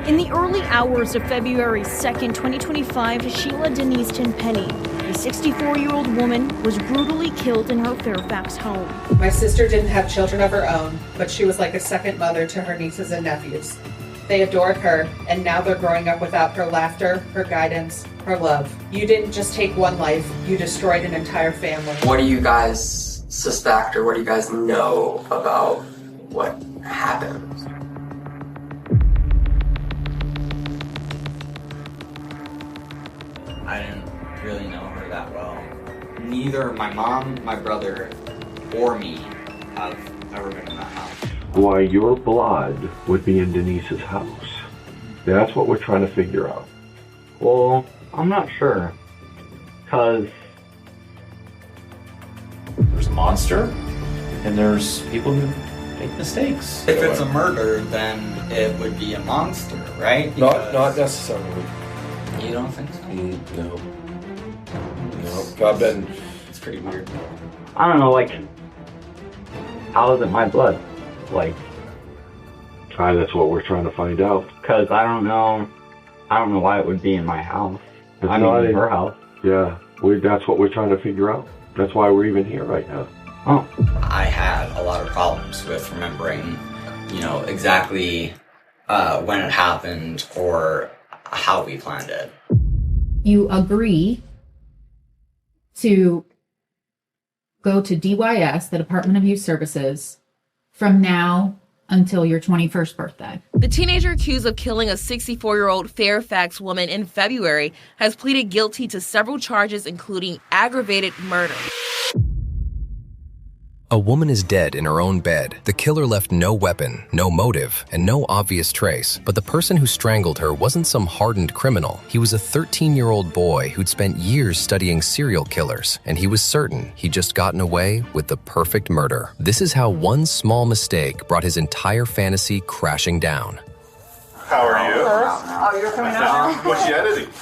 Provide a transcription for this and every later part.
In the early hours of February 2nd, 2025, Sheila Denise Tenpenny, a 64-year-old woman, was brutally killed in her Fairfax home. My sister didn't have children of her own, but she was like a second mother to her nieces and nephews. They adored her, and now they're growing up without her laughter, her guidance, her love. You didn't just take one life, you destroyed an entire family. What do you guys suspect, or what do you guys know about what happened? I didn't really know her that well. Neither my mom, my brother, or me have ever been in that house. Why your blood would be in Denise's house. That's what we're trying to figure out. Well, I'm not sure. Because there's a monster, and there's people who make mistakes. If it's a murder, then it would be a monster, right? Not necessarily. You don't think so? No. I've been. It's pretty weird. I don't know, like, how is it my blood? Like, that's what we're trying to find out. Because I don't know why it would be in my house. It's I mean, in her house. Yeah, that's what we're trying to figure out. That's why we're even here right now. Oh. I had a lot of problems with remembering, exactly when it happened or how we planned it. You agree to go to DYS, the Department of Youth Services, from now until your 21st birthday. The teenager accused of killing a 64-year-old Fairfax woman in February has pleaded guilty to several charges, including aggravated murder. A woman is dead in her own bed. The killer left no weapon, no motive, and no obvious trace. But the person who strangled her wasn't some hardened criminal. He was a 13-year-old boy who'd spent years studying serial killers, and he was certain he'd just gotten away with the perfect murder. This is how one small mistake brought his entire fantasy crashing down. How are you? Oh, you're coming out? What's you editing?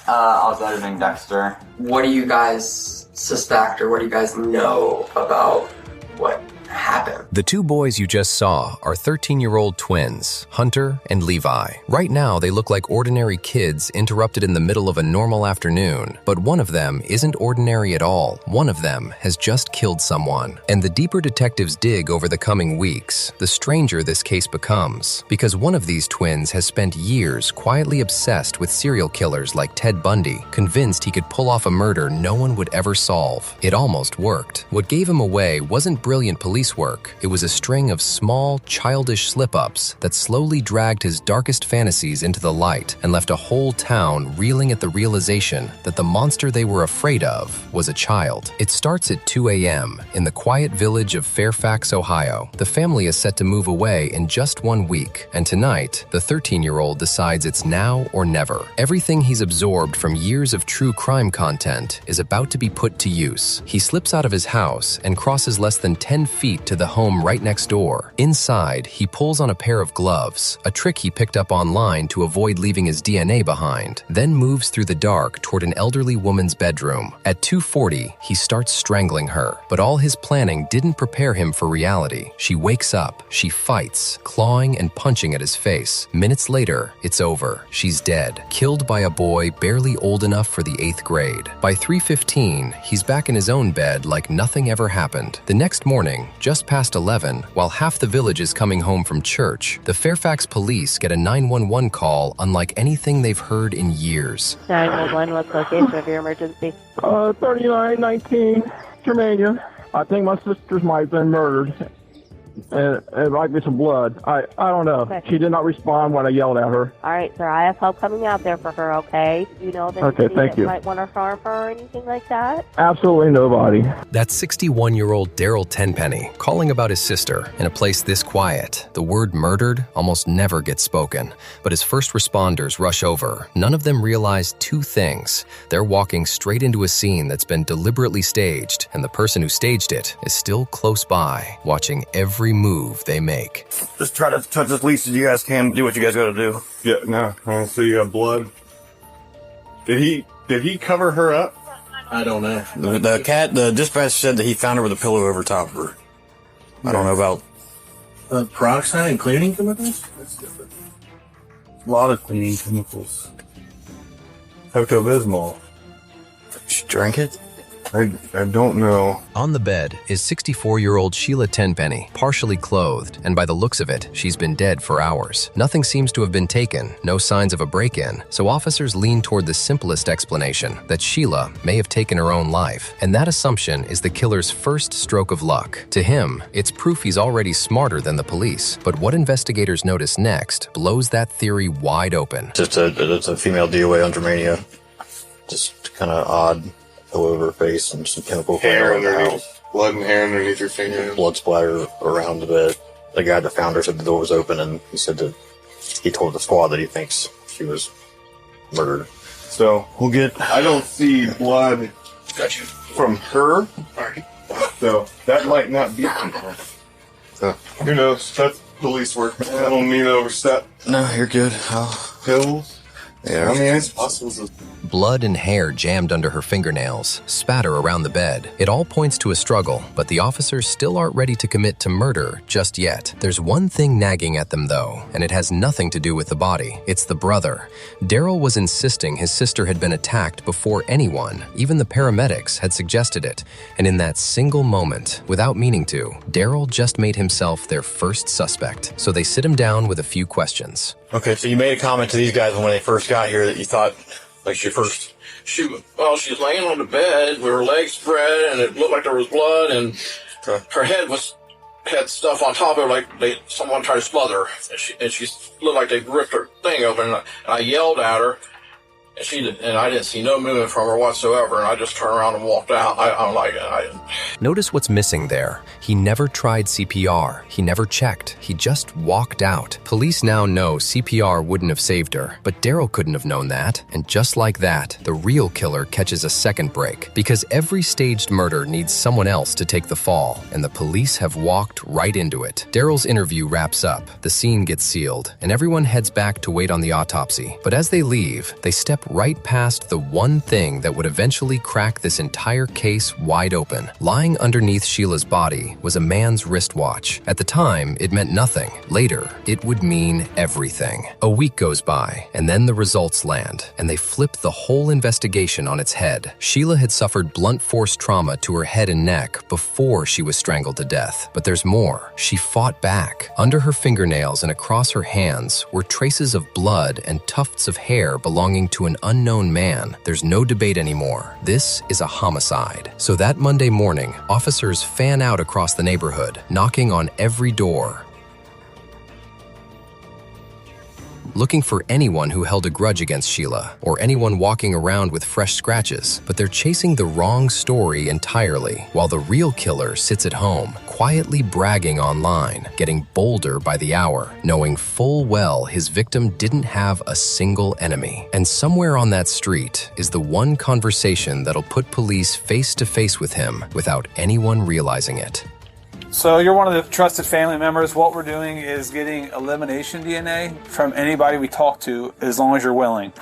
I was editing Dexter. What do you guys suspect, or what do you guys know about what happened? The two boys you just saw are 13-year-old twins, Hunter and Levi. Right now, they look like ordinary kids interrupted in the middle of a normal afternoon, but one of them isn't ordinary at all. One of them has just killed someone. And the deeper detectives dig over the coming weeks, the stranger this case becomes, because one of these twins has spent years quietly obsessed with serial killers like Ted Bundy, convinced he could pull off a murder no one would ever solve. It almost worked. What gave him away wasn't brilliant police work. It was a string of small, childish slip-ups that slowly dragged his darkest fantasies into the light and left a whole town reeling at the realization that the monster they were afraid of was a child. It starts at 2 a.m. in the quiet village of Fairfax, Ohio. The family is set to move away in just 1 week, and tonight, the 13-year-old decides it's now or never. Everything he's absorbed from years of true crime content is about to be put to use. He slips out of his house and crosses less than 10 feet to the home right next door. Inside, he pulls on a pair of gloves, a trick he picked up online to avoid leaving his DNA behind, then moves through the dark toward an elderly woman's bedroom. At 2:40, he starts strangling her, but all his planning didn't prepare him for reality. She wakes up, she fights, clawing and punching at his face. Minutes later, it's over. She's dead, killed by a boy barely old enough for the 8th grade. By 3:15, he's back in his own bed like nothing ever happened. The next morning, just past 11, while half the village is coming home from church, the Fairfax police get a 911 call unlike anything they've heard in years. 911, what's the location of your emergency? 3919 Germania. I think my sister's might have been murdered. And it might be some blood. I don't know. Okay. She did not respond when I yelled at her. All right, sir. I have help coming out there for her, okay? Do you know that Okay, thank you. might want to harm her or anything like that? Absolutely nobody. That's 61-year-old Darrell Tenpenny calling about his sister in a place this quiet. The word murdered almost never gets spoken, but as first responders rush over, none of them realize two things. They're walking straight into a scene that's been deliberately staged, and the person who staged it is still close by, watching every move they make. Just try to touch as least as you guys can. Do what you guys gotta do. Yeah, no, I don't see blood. Did he cover her up? I don't know. The dispatch said that he found her with a pillow over top of her. I don't know about peroxide and cleaning chemicals. That's different. A lot of cleaning chemicals. Pepto-Bismol. She drank it? I don't know. On the bed is 64-year-old Sheila Tenpenny, partially clothed, and by the looks of it, she's been dead for hours. Nothing seems to have been taken, no signs of a break-in, so officers lean toward the simplest explanation, that Sheila may have taken her own life. And that assumption is the killer's first stroke of luck. To him, it's proof he's already smarter than the police. But what investigators notice next blows that theory wide open. It's a female DOA on Germania. Just kind of odd. All over her face and some chemical hair underneath, blood and hair underneath her finger. Blood splatter around the bed. The guy that found her said the door was open, and he said that he told the squad that he thinks she was murdered. So we'll get. I don't see blood from her. Alright. So that might not be from her. Who knows? That's police work. I don't mean to overstep. No, you're good. Pills. Yeah. I mean, it's possible. Blood and hair jammed under her fingernails, spatter around the bed. It all points to a struggle, but the officers still aren't ready to commit to murder just yet. There's one thing nagging at them though, and it has nothing to do with the body. It's the brother. Darrell was insisting his sister had been attacked before anyone, even the paramedics, had suggested it. And in that single moment, without meaning to, Darrell just made himself their first suspect. So they sit him down with a few questions. Okay, so you made a comment to these guys when they first got here that you thought, like she was laying on the bed with her legs spread, and it looked like there was blood, and her head had stuff on top of her, like someone tried to smother her, and she looked like they ripped her thing open, and I yelled at her, and I didn't see no movement from her whatsoever, and I just turned around and walked out. I'm like, Notice what's missing there. He never tried CPR. He never checked. He just walked out. Police now know CPR wouldn't have saved her, but Darrell couldn't have known that. And just like that, the real killer catches a second break, because every staged murder needs someone else to take the fall, and the police have walked right into it. Darrell's interview wraps up, the scene gets sealed, and everyone heads back to wait on the autopsy. But as they leave, they step right past the one thing that would eventually crack this entire case wide open. Lying underneath Sheila's body was a man's wristwatch. At the time, it meant nothing. Later, it would mean everything. A week goes by, and then the results land, and they flip the whole investigation on its head. Sheila had suffered blunt force trauma to her head and neck before she was strangled to death. But there's more. She fought back. Under her fingernails and across her hands were traces of blood and tufts of hair belonging to an unknown man. There's no debate anymore. This is a homicide. So that Monday morning, officers fan out across the neighborhood, knocking on every door, looking for anyone who held a grudge against Sheila, or anyone walking around with fresh scratches. But they're chasing the wrong story entirely, while the real killer sits at home, quietly bragging online, getting bolder by the hour, knowing full well his victim didn't have a single enemy. And somewhere on that street is the one conversation that'll put police face to face with him without anyone realizing it. So you're one of the trusted family members. What we're doing is getting elimination DNA from anybody we talk to, as long as you're willing.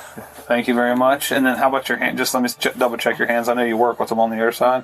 Thank you very much. And then how about your hand? Just let me double check your hands. I know you work with them on the other side.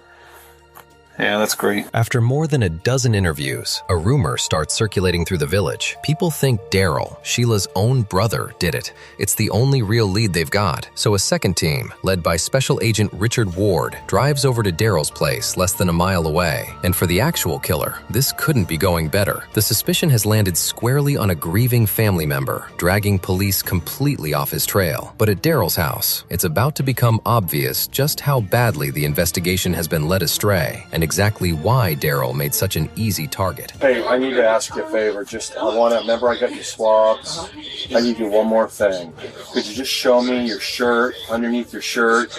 Yeah, that's great. After more than a dozen interviews, a rumor starts circulating through the village. People think Darrell, Sheila's own brother, did it. It's the only real lead they've got. So a second team, led by Special Agent Richard Ward, drives over to Darrell's place less than a mile away. And for the actual killer, this couldn't be going better. The suspicion has landed squarely on a grieving family member, dragging police completely off his trail. But at Darrell's house, it's about to become obvious just how badly the investigation has been led astray, and exactly why Darrell made such an easy target. Hey, I need to ask you a favor. Remember I got your swabs? I need you one more thing. Could you just show me your shirt, underneath your shirt?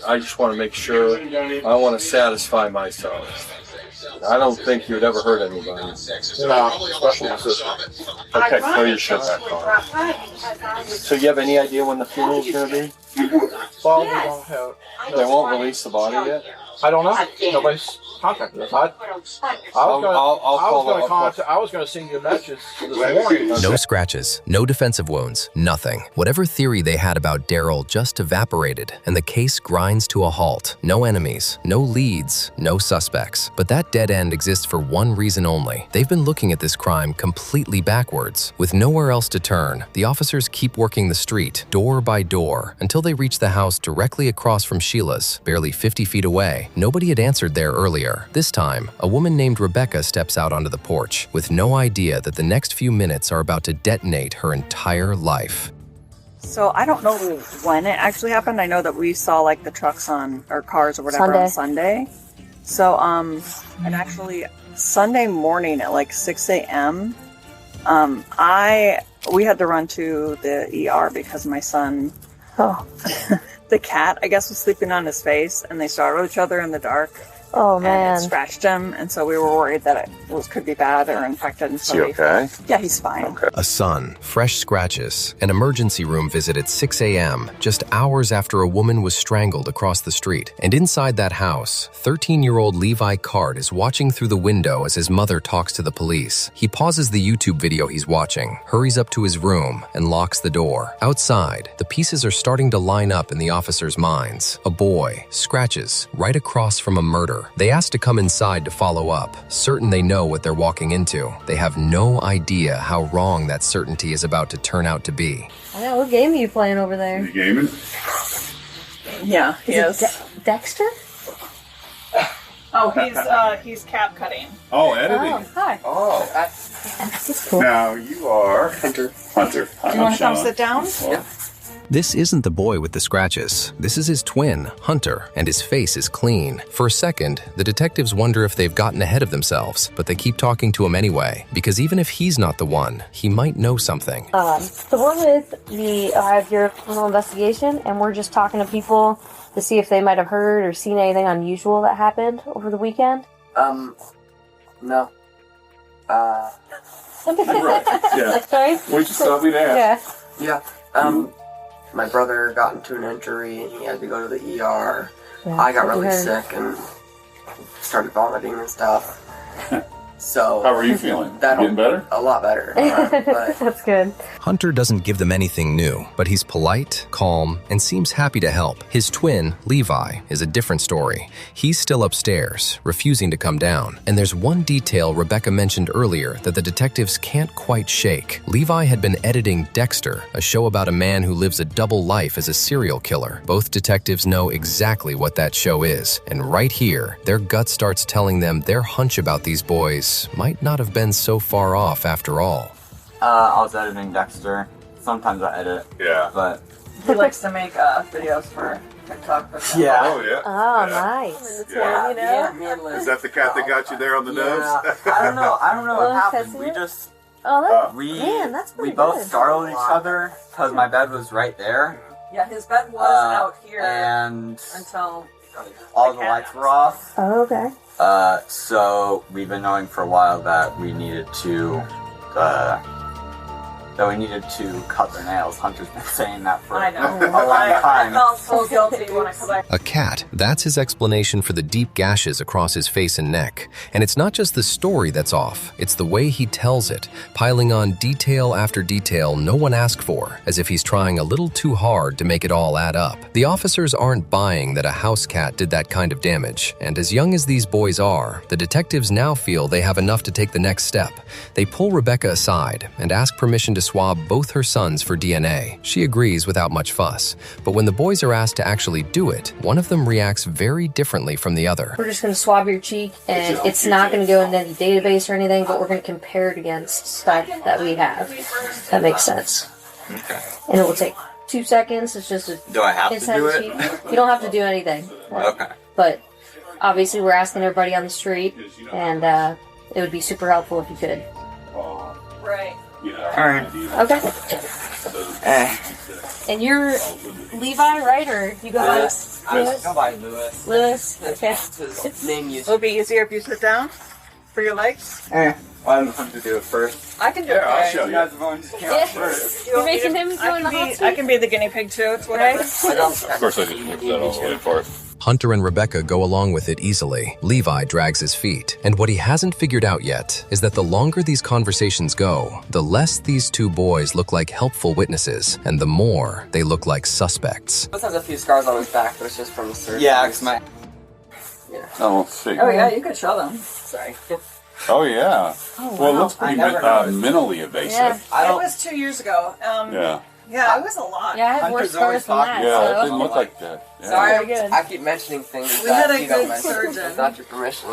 I just want to make sure. I want to satisfy myself. I don't think you'd ever hurt anybody. No, especially my sister. Okay, throw your shit back on. So you have any idea when the funeral's going to be? Well, we don't have. They won't release the body yet? I don't know. Nobody's contacted us. I was going to send you a message this morning. No scratches, no defensive wounds, nothing. Whatever theory they had about Darrell just evaporated, and the case grinds to a halt. No enemies, no leads, no suspects. But that dead end exists for one reason only. They've been looking at this crime completely backwards. With nowhere else to turn, the officers keep working the street, door by door, until they reach the house directly across from Sheila's, barely 50 feet away. Nobody had answered there earlier. This time, a woman named Rebecca steps out onto the porch, with no idea that the next few minutes are about to detonate her entire life. So I don't know when it actually happened. I know that we saw like the trucks or cars or whatever on Sunday. So and actually Sunday morning at like 6 a.m. We had to run to the ER because my son, the cat, I guess, was sleeping on his face, and they startled each other in the dark. Oh, man. And it scratched him, and so we were worried that it could be bad or infected. And so Is he okay? Yeah, he's fine. Okay. A son, fresh scratches, an emergency room visit at 6 a.m., just hours after a woman was strangled across the street. And inside that house, 13-year-old Levi Card is watching through the window as his mother talks to the police. He pauses the YouTube video he's watching, hurries up to his room, and locks the door. Outside, the pieces are starting to line up in the officers' minds. A boy, scratches, right across from a murder. They ask to come inside to follow up, certain they know what they're walking into. They have no idea how wrong that certainty is about to turn out to be. I know, what game are you playing over there? You gaming? Yeah, he is. Dexter? Oh, he's cap cutting. Oh, editing. Oh, hi. Oh. That's cool. Now you are Hunter. Do you want to come sit down? Yeah. This isn't the boy with the scratches. This is his twin, Hunter, and his face is clean. For a second, the detectives wonder if they've gotten ahead of themselves, but they keep talking to him anyway, because even if he's not the one, he might know something. So we're with the Ohio Bureau of Criminal Investigation, and we're just talking to people to see if they might have heard or seen anything unusual that happened over the weekend. No. Right. Yeah. Sorry? We just thought we'd ask. Yeah. My brother got into an injury and he had to go to the ER. Yeah, I got really heard. sick and started vomiting and stuff. So how are you feeling? Getting better? A lot better. But That's good. Hunter doesn't give them anything new, but he's polite, calm, and seems happy to help. His twin, Levi, is a different story. He's still upstairs, refusing to come down. And there's one detail Rebecca mentioned earlier that the detectives can't quite shake. Levi had been editing Dexter, a show about a man who lives a double life as a serial killer. Both detectives know exactly what that show is. And right here, their gut starts telling them their hunch about these boys might not have been so far off after all. I was editing Dexter. Sometimes I edit. Yeah. But He likes to make videos for TikTok. yeah. Oh, yeah. Oh, nice. Yeah. You know? Is that the cat that got you there on the nose? I don't know what happened. That's We it? just Oh, we that's pretty we both good. startled each other because my bed was right there. Yeah, his bed was out here and until all the lights were off. Oh, okay. So we've been knowing for a while that we needed to cut their nails. Hunter's been saying that for I know. a long time. I felt so guilty when I come back. A cat, that's his explanation for the deep gashes across his face and neck. And it's not just the story that's off, it's the way he tells it, piling on detail after detail no one asked for, as if he's trying a little too hard to make it all add up. The officers aren't buying that a house cat did that kind of damage, and as young as these boys are, the detectives now feel they have enough to take the next step. They pull Rebecca aside and ask permission to swab both her sons for DNA. She agrees without much fuss, but when the boys are asked to actually do it, one of them reacts very differently from the other. We're just going to swab your cheek, and it's not going to go into any database or anything, but we're going to compare it against stuff that we have. That makes sense. Okay. And it will take 2 seconds. It's just a Do I have to inside do the it? cheek. You don't have to do anything. Okay. But obviously, we're asking everybody on the street, and it would be super helpful if you could. Right. Alright. Okay. And you're Levi, right? Or you go by Lewis? Go by Lewis. Lewis? Okay. It'll be easier if you sit down for your legs. Why don't Hunter do it first? I can do it. I'll show You you. guys have only just came out first. You're making him go in the hot seat? I can be the guinea pig too. It's whatever. Of course, I just mixed that all the way for it. Hunter and Rebecca go along with it easily. Levi drags his feet. And what he hasn't figured out yet is that the longer these conversations go, the less these two boys look like helpful witnesses, and the more they look like suspects. He has a few scars on his back, but it's just from the surgery. Yeah, it's my... Yeah. Oh, let's see. Oh, yeah, you could show them. Sorry. Oh, yeah. Oh, Well, it wow. looks pretty I never noticed. minimally invasive. Yeah, it was 2 years ago. Yeah. Yeah, it was a lot. Yeah, I have worse scars than that. Yeah, so. it didn't look like that. Yeah. Sorry, I keep mentioning things We had that a you don't good mention surgeon. without your permission.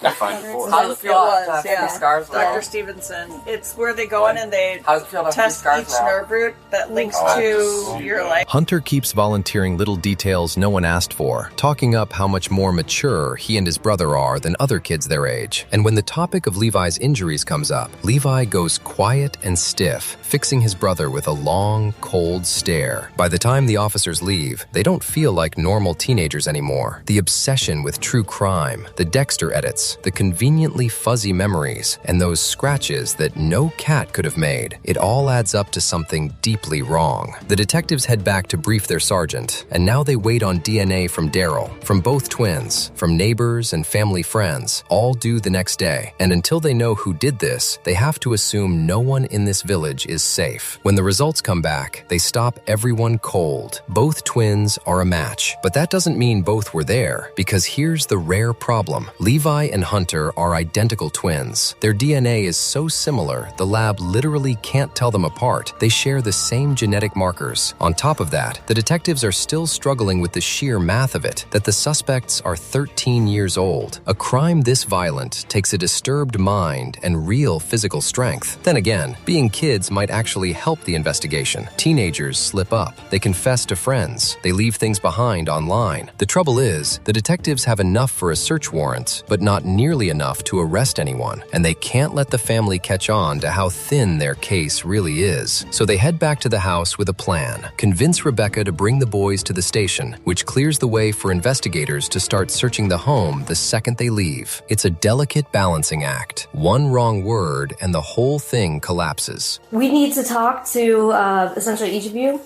How does it feel to have yeah. these scars now? Dr. Stevenson. It's where they go in and they How does it feel to have these test scars each now? nerve root that links to your life. Hunter keeps volunteering little details no one asked for, talking up how much more mature he and his brother are than other kids their age. And when the topic of Levi's injuries comes up, Levi goes quiet and stiff, fixing his brother with a long, cold stare. By the time the officers leave, they don't feel like normal teenagers anymore. The obsession with true crime, the Dexter edits, the conveniently fuzzy memories, and those scratches that no cat could have made, it all adds up to something deeply wrong. The detectives head back to brief their sergeant, and now they wait on DNA from Darrell, from both twins, from neighbors and family friends, all due the next day. And until they know who did this, they have to assume no one in this village is safe. When the results come back, they stop everyone cold. Both twins are a match, but that doesn't mean both were there, because here's the rare problem. Levi and Hunter are identical twins. Their DNA is so similar, the lab literally can't tell them apart. They share the same genetic markers. On top of that, the detectives are still struggling with the sheer math of it, that the suspects are 13 years old. A crime this violent takes a disturbed mind and real physical strength. Then again, being kids might actually help the investigation. Teenagers slip up. They confess to friends. They leave things behind online. The trouble is, the detectives have enough for a search warrant, but not nearly enough to arrest anyone, and they can't let the family catch on to how thin their case really is. So they head back to the house with a plan. Convince Rebecca to bring the boys to the station, which clears the way for investigators to start searching the home the second they leave. It's a delicate balancing act. One wrong word and the whole thing collapses. We need to talk to essentially each of you,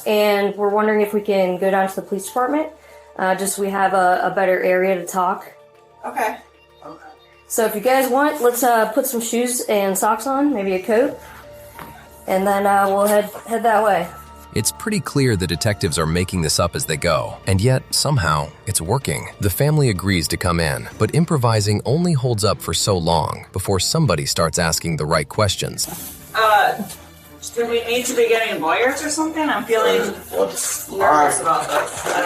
and we're wondering if we can go down to the police department. Just so we have a better area to talk. Okay. So if you guys want, let's put some shoes and socks on, maybe a coat, and then we'll head that way. It's pretty clear the detectives are making this up as they go, and yet, somehow, it's working. The family agrees to come in, but improvising only holds up for so long before somebody starts asking the right questions. Do we need to be getting lawyers or something? I'm feeling nervous about this. I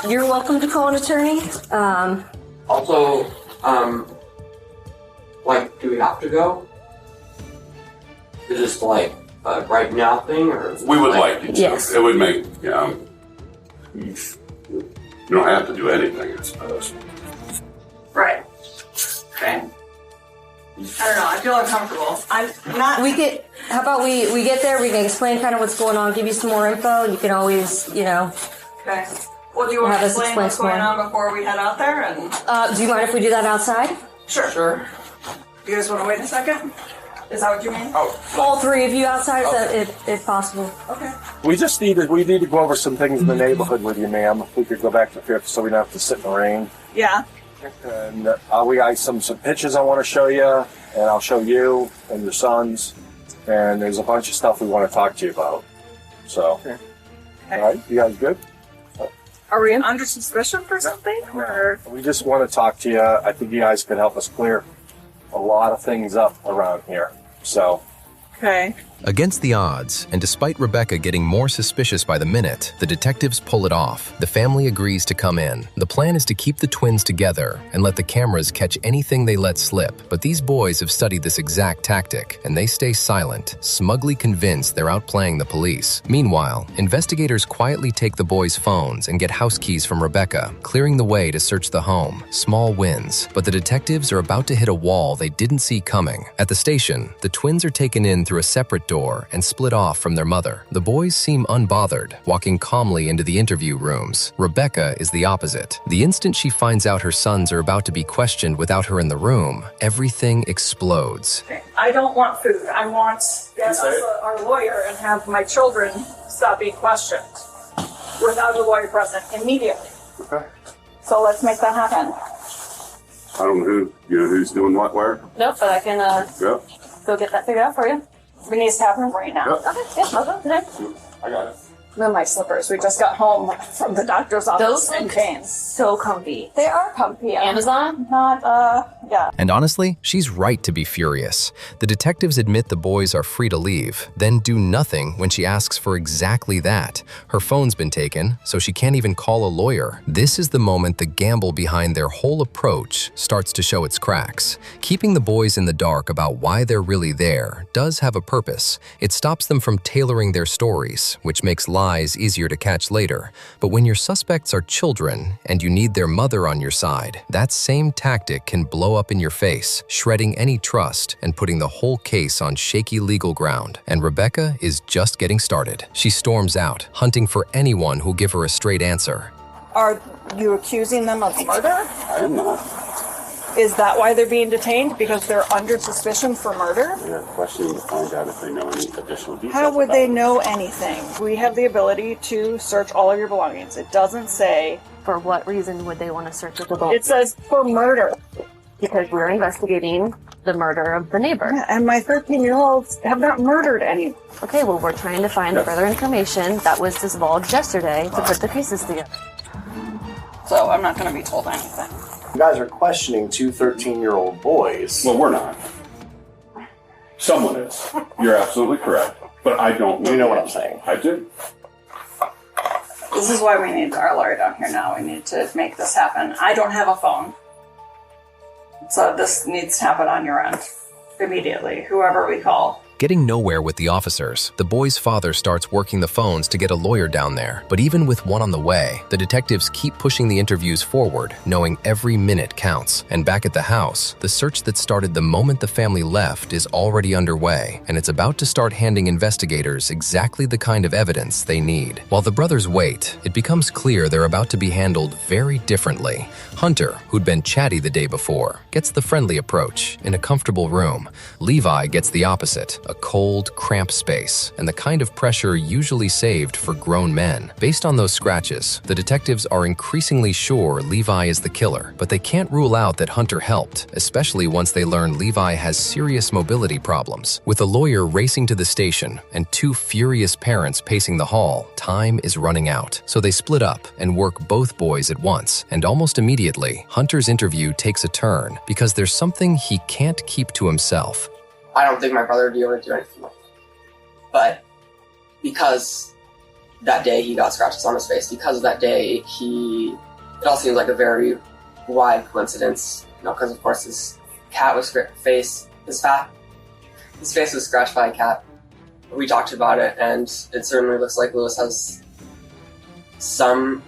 don't... You're welcome to call an attorney. Also, like, do we have to go? Is this like a right now thing, or is it We would like you to. Yes. It would make, you don't have to do anything, I suppose. Right. Okay. I don't know. I feel uncomfortable. I'm not... How about we get there, we can explain kind of what's going on, give you some more info, and you can always, Okay. Well, do you want to Have us explain what's explain going some more. on before we head out there? And do you mind if we do that outside? Sure. Sure. You guys want to wait a second? Is that what you mean? All three of you outside, if possible. Okay. We need to go over some things in the neighborhood with you, ma'am. If we could go back to Fifth so we don't have to sit in the rain. Yeah. And we got some pictures I want to show you, and I'll show you and your sons. And there's a bunch of stuff we want to talk to you about. So, all right, you guys good? Are we under suspicion for something? Or... We just want to talk to you. I think you guys could help us clear a lot of things up around here. So. Okay. Against the odds, and despite Rebecca getting more suspicious by the minute, the detectives pull it off. The family agrees to come in. The plan is to keep the twins together and let the cameras catch anything they let slip. But these boys have studied this exact tactic, and they stay silent, smugly convinced they're outplaying the police. Meanwhile, investigators quietly take the boys' phones and get house keys from Rebecca, clearing the way to search the home. Small wins, but the detectives are about to hit a wall they didn't see coming. At the station, the twins are taken in through a separate door and split off from their mother. The boys seem unbothered, walking calmly into the interview rooms. Rebecca is the opposite. The instant she finds out her sons are about to be questioned without her in the room, everything explodes. I don't want food. I want to get us our lawyer and have my children stop being questioned. without a lawyer present immediately. Okay. So let's make that happen. I don't know who's doing what where. Nope, but I can Yep. go get that figured out for you. It needs to happen right now. Yep. Okay, yeah, I'll go today. I got it. Then my slippers. We just got home from the doctor's office Those in look chains. so comfy. They are comfy. Amazon? Not, yeah. And honestly, she's right to be furious. The detectives admit the boys are free to leave, then do nothing when she asks for exactly that. Her phone's been taken, so she can't even call a lawyer. This is the moment the gamble behind their whole approach starts to show its cracks. Keeping the boys in the dark about why they're really there does have a purpose. It stops them from tailoring their stories, which makes lies easier to catch later. But when your suspects are children and you need their mother on your side, that same tactic can blow up in your face, shredding any trust and putting the whole case on shaky legal ground. And Rebecca is just getting started. She storms out, hunting for anyone who'll give her a straight answer. Are you accusing them of murder? I am not. Is that why they're being detained? Because they're under suspicion for murder? We're questioning to find out if they know any additional details. How would about they it. know anything? We have the ability to search all of your belongings. It doesn't say. For what reason would they want to search your belongings? It says for murder. Because we're investigating the murder of the neighbor. Yeah, and my 13-year-olds have not murdered anyone. Okay, well, we're trying to find further information that was divulged yesterday to put the pieces together. So I'm not going to be told anything. You guys are questioning two 13-year-old boys. Well, we're not. Someone is. You're absolutely correct. But I don't know. You know what I'm saying. I do. This is why we need our lawyer down here now. We need to make this happen. I don't have a phone. So this needs to happen on your end. Immediately. Whoever we call. Getting nowhere with the officers, the boy's father starts working the phones to get a lawyer down there. But even with one on the way, the detectives keep pushing the interviews forward, knowing every minute counts. And back at the house, the search that started the moment the family left is already underway, and it's about to start handing investigators exactly the kind of evidence they need. While the brothers wait, it becomes clear they're about to be handled very differently. Hunter, who'd been chatty the day before, gets the friendly approach in a comfortable room. Levi gets the opposite, a cold, cramped space, and the kind of pressure usually saved for grown men. Based on those scratches, the detectives are increasingly sure Levi is the killer, but they can't rule out that Hunter helped, especially once they learn Levi has serious mobility problems. With a lawyer racing to the station and two furious parents pacing the hall, time is running out. So they split up and work both boys at once, and almost immediately, Hunter's interview takes a turn because there's something he can't keep to himself. I don't think my brother would be able to do anything like that. But because that day he got scratches on his face, because of that day it all seems like a very wide coincidence. Because of course his cat was his face was scratched by a cat. We talked about it, and it certainly looks like Lewis has some,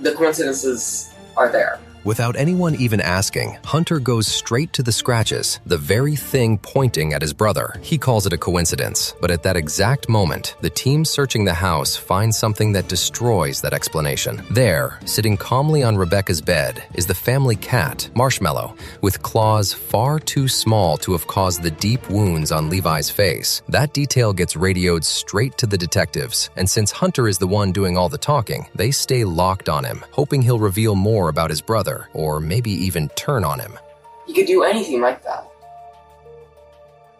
the coincidences are there. Without anyone even asking, Hunter goes straight to the scratches, the very thing pointing at his brother. He calls it a coincidence, but at that exact moment, the team searching the house finds something that destroys that explanation. There, sitting calmly on Rebecca's bed, is the family cat, Marshmallow, with claws far too small to have caused the deep wounds on Levi's face. That detail gets radioed straight to the detectives, and since Hunter is the one doing all the talking, they stay locked on him, hoping he'll reveal more about his brother, or maybe even turn on him. He could do anything like that.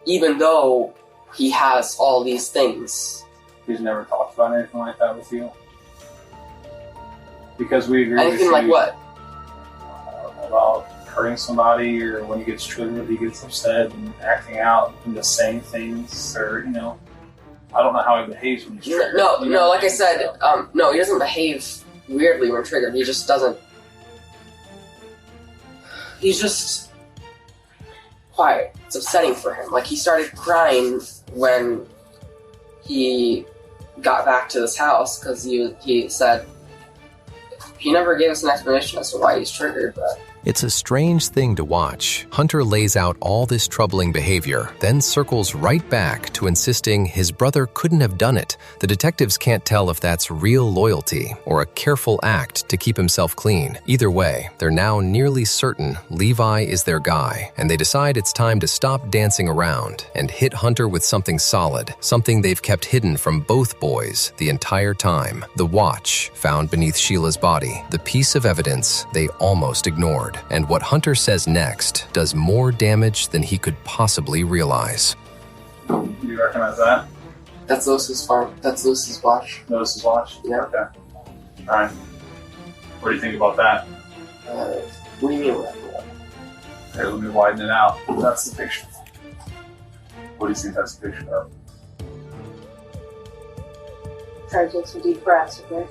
Even though he has all these things. He's never talked about anything like that with you? Because we agree anything with like you, what? About hurting somebody, or when he gets triggered, he gets upset and acting out and just saying things, or, I don't know how he behaves when he's triggered. No, like I said, no, he doesn't behave weirdly when triggered. He just doesn't. He's just quiet. It's upsetting for him. He started crying when he got back to this house because he said he never gave us an explanation as to why he's triggered, but It's a strange thing to watch. Hunter lays out all this troubling behavior, then circles right back to insisting his brother couldn't have done it. The detectives can't tell if that's real loyalty or a careful act to keep himself clean. Either way, they're now nearly certain Levi is their guy, and they decide it's time to stop dancing around and hit Hunter with something solid, something they've kept hidden from both boys the entire time. The watch found beneath Sheila's body, the piece of evidence they almost ignored. And what Hunter says next does more damage than he could possibly realize. Do you recognize that? That's Lewis's farm. That's Lewis's watch. Lewis's watch? Yeah. Okay. Alright. What do you think about that? What do you mean? Here, let me widen it out. That's the picture. What do you think that's the picture of? Try to take some deep breaths, okay?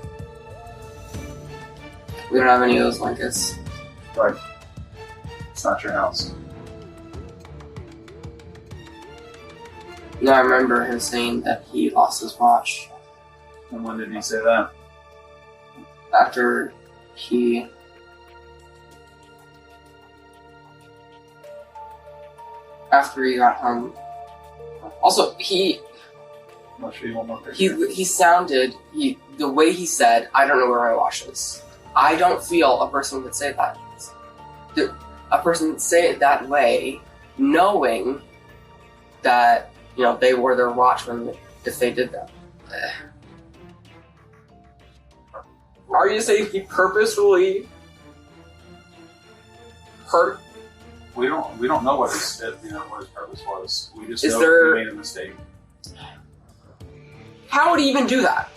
We don't have any of those blankets. Right. It's not your house. No, I remember him saying that he lost his watch. And when did he say that? After he... After he got home. Also, I'll show you one more picture. he sounded, the way he said, I don't know where my watch is. I don't feel a person would say that. A person would say it that way, knowing that, they wore their watch if they did that. Are you saying he purposefully hurt? We don't know what his purpose was. We just know he made a mistake. How would he even do that?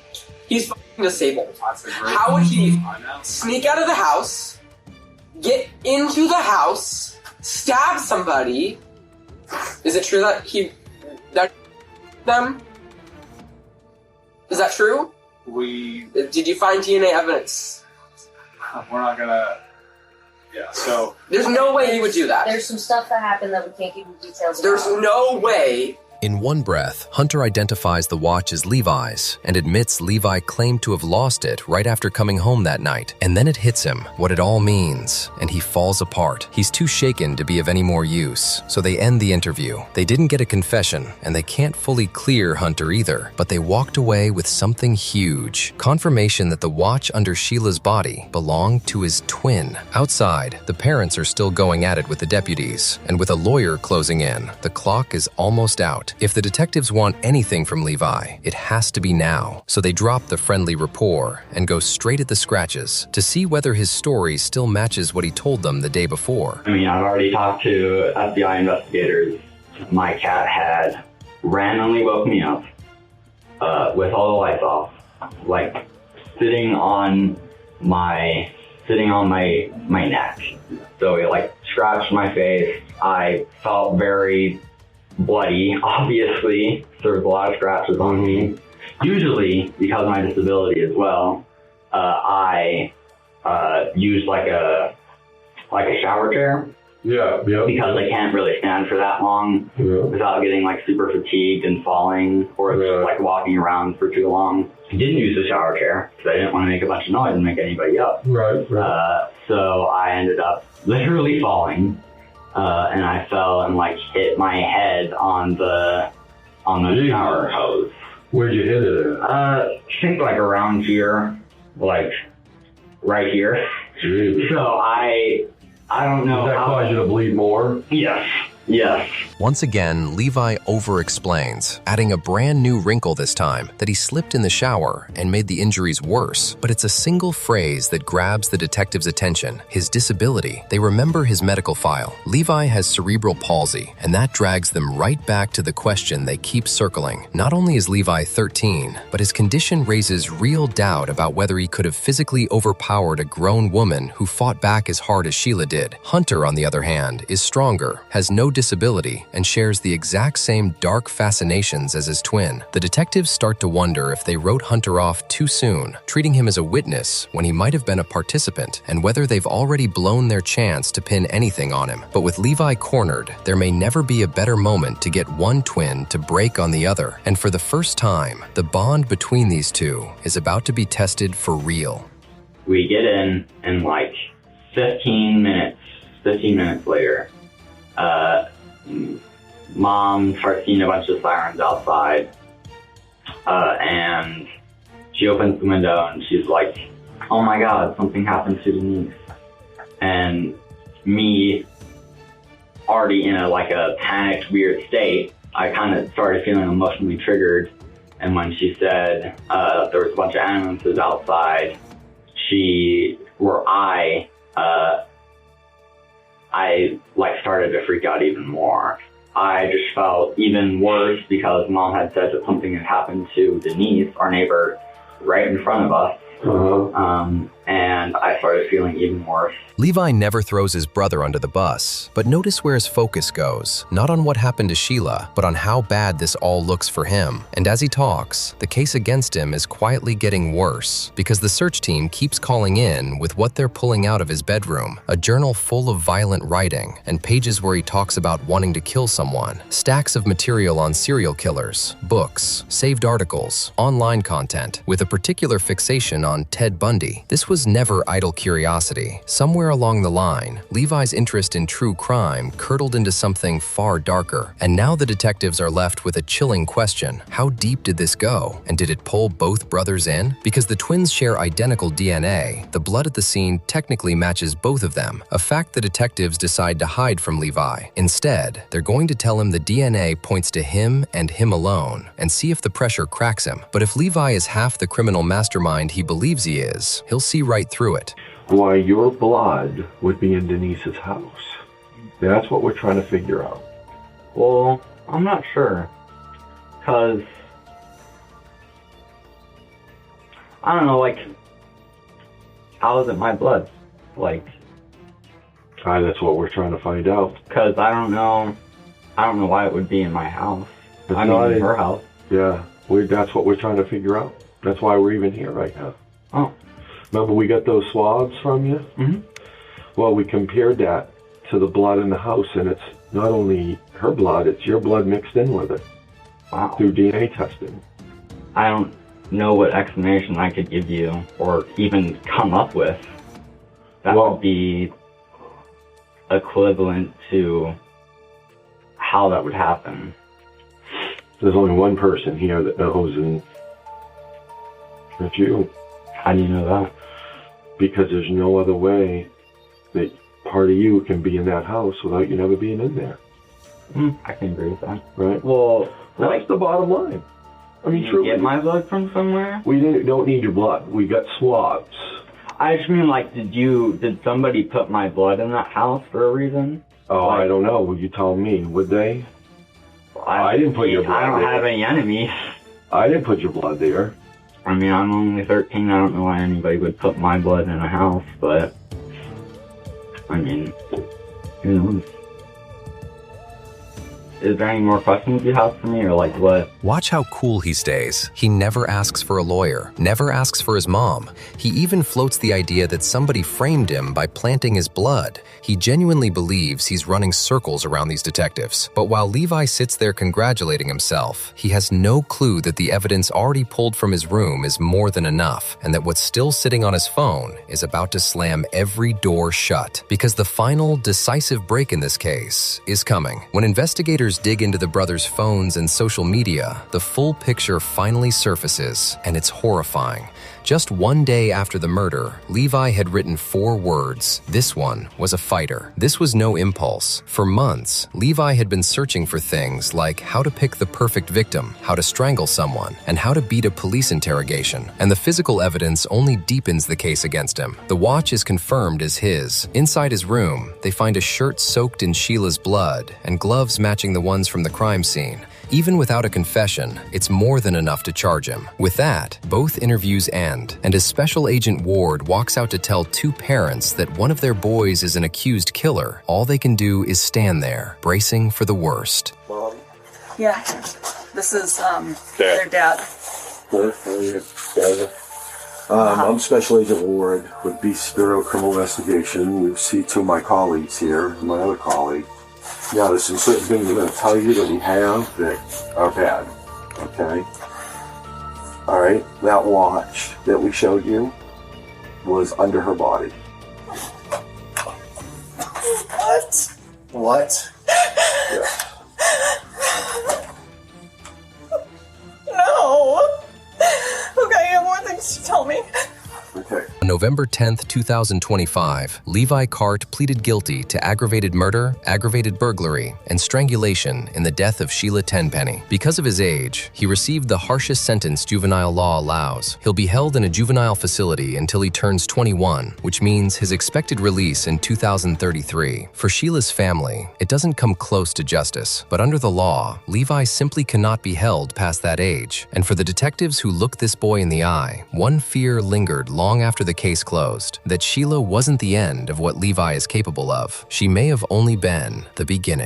He's fucking disabled. How would he sneak out of the house, get into the house, stab somebody? Is it true that them? Is that true? Did you find DNA evidence? We're not gonna. Yeah. So there's no way he would do that. There's some stuff that happened that we can't give you details There's about. no way. In one breath, Hunter identifies the watch as Levi's and admits Levi claimed to have lost it right after coming home that night. And then it hits him what it all means, and he falls apart. He's too shaken to be of any more use, so they end the interview. They didn't get a confession, and they can't fully clear Hunter either, but they walked away with something huge. Confirmation that the watch under Sheila's body belonged to his twin. Outside, the parents are still going at it with the deputies, and with a lawyer closing in, the clock is almost out. If the detectives want anything from Levi, it has to be now. So they drop the friendly rapport and go straight at the scratches to see whether his story still matches what he told them the day before. I've already talked to FBI investigators. My cat had randomly woke me up with all the lights off, like sitting on my neck. So it scratched my face. I felt very bloody, obviously. There was a lot of scratches on me. Usually, because of my disability as well, I use like a shower chair. Yeah. Because I can't really stand for that long without getting super fatigued and falling or just walking around for too long. I didn't use the shower chair because I didn't want to make a bunch of noise and make anybody up. Right. So I ended up literally falling. And I fell and hit my head on the shower hose. Where'd you hit it at? I think around here, right here. Jeez. So I don't know. Did that cause you to bleed more? Yes. Once again, Levi over-explains, adding a brand new wrinkle this time, that he slipped in the shower and made the injuries worse. But it's a single phrase that grabs the detective's attention, his disability. They remember his medical file. Levi has cerebral palsy, and that drags them right back to the question they keep circling. Not only is Levi 13, but his condition raises real doubt about whether he could have physically overpowered a grown woman who fought back as hard as Sheila did. Hunter, on the other hand, is stronger, has no disability, and shares the exact same dark fascinations as his twin. The detectives start to wonder if they wrote Hunter off too soon, treating him as a witness when he might have been a participant, and whether they've already blown their chance to pin anything on him. But with Levi cornered, there may never be a better moment to get one twin to break on the other. And for the first time, the bond between these two is about to be tested for real. We get in 15 minutes 15 minutes later, Mom starts seeing a bunch of sirens outside, and she opens the window and she's like, "Oh my God, something happened to Denise." And me, already in a panicked, weird state, I kind of started feeling emotionally triggered. And when she said there was a bunch of ambulances outside, I started to freak out even more. I just felt even worse because Mom had said that something had happened to Denise, our neighbor, right in front of us. And I started feeling even worse. Levi never throws his brother under the bus, but notice where his focus goes, not on what happened to Sheila, but on how bad this all looks for him. And as he talks, the case against him is quietly getting worse because the search team keeps calling in with what they're pulling out of his bedroom, a journal full of violent writing and pages where he talks about wanting to kill someone, stacks of material on serial killers, books, saved articles, online content, with a particular fixation on Ted Bundy. This was never idle curiosity. Somewhere along the line, Levi's interest in true crime curdled into something far darker. And now the detectives are left with a chilling question. How deep did this go? And did it pull both brothers in? Because the twins share identical DNA, the blood at the scene technically matches both of them, a fact the detectives decide to hide from Levi. Instead, they're going to tell him the DNA points to him and him alone, and see if the pressure cracks him. But if Levi is half the criminal mastermind he believes he is, he'll see right through it. Why your blood would be in Denise's house. That's what we're trying to figure out. Well, I'm not sure. Because, I don't know, how is it my blood? That's what we're trying to find out. Because I don't know why it would be in my house. In her house. Yeah, that's what we're trying to figure out. That's why we're even here right now. Oh. Remember we got those swabs from you? Mm-hmm. Well, we compared that to the blood in the house, and it's not only her blood, it's your blood mixed in with it. Wow. Through DNA testing. I don't know what explanation I could give you or even come up with that would be equivalent to how that would happen. There's only one person here that knows, and that's you. How do you know that? Because there's no other way that part of you can be in that house without you never being in there. I can agree with that. Right? Well, that's the bottom line. I mean, you get my blood from somewhere? We don't need your blood. We got swabs. I just mean, did somebody put my blood in that house for a reason? Oh, I don't know. Would you tell me? Would they? I didn't put your blood there. I don't have any enemies. I didn't put your blood there. I mean, I'm only 13. I don't know why anybody would put my blood in a house, but I mean, who knows? Is there any more questions you have for me, or what? Watch how cool he stays. He never asks for a lawyer, never asks for his mom. He even floats the idea that somebody framed him by planting his blood. He genuinely believes he's running circles around these detectives. But while Levi sits there congratulating himself, he has no clue that the evidence already pulled from his room is more than enough, and that what's still sitting on his phone is about to slam every door shut. Because the final, decisive break in this case is coming. When investigators dig into the brothers' phones and social media, the full picture finally surfaces, and it's horrifying. Just one day after the murder, Levi had written 4 words. This one was a fighter. This was no impulse. For months, Levi had been searching for things like how to pick the perfect victim, how to strangle someone, and how to beat a police interrogation. And the physical evidence only deepens the case against him. The watch is confirmed as his. Inside his room, they find a shirt soaked in Sheila's blood and gloves matching the ones from the crime scene. Even without a confession, it's more than enough to charge him. With that, both interviews end, and as Special Agent Ward walks out to tell 2 parents that one of their boys is an accused killer, all they can do is stand there, bracing for the worst. Mom? Yeah. This is, their dad. I'm Special Agent Ward with Beast Bureau Criminal Investigation. You see 2 of my colleagues here, my other colleague. Now, there's some certain things I'm going to tell you that we have that are bad, okay? All right, that watch that we showed you was under her body. What? No. Okay, I have more things to tell me. On November 10th, 2025, Levi Cart pleaded guilty to aggravated murder, aggravated burglary, and strangulation in the death of Sheila Tenpenny. Because of his age, he received the harshest sentence juvenile law allows. He'll be held in a juvenile facility until he turns 21, which means his expected release in 2033. For Sheila's family, it doesn't come close to justice, but under the law, Levi simply cannot be held past that age. And for the detectives who looked this boy in the eye, one fear lingered long after the case closed, that Sheila wasn't the end of what Levi is capable of. She may have only been the beginning.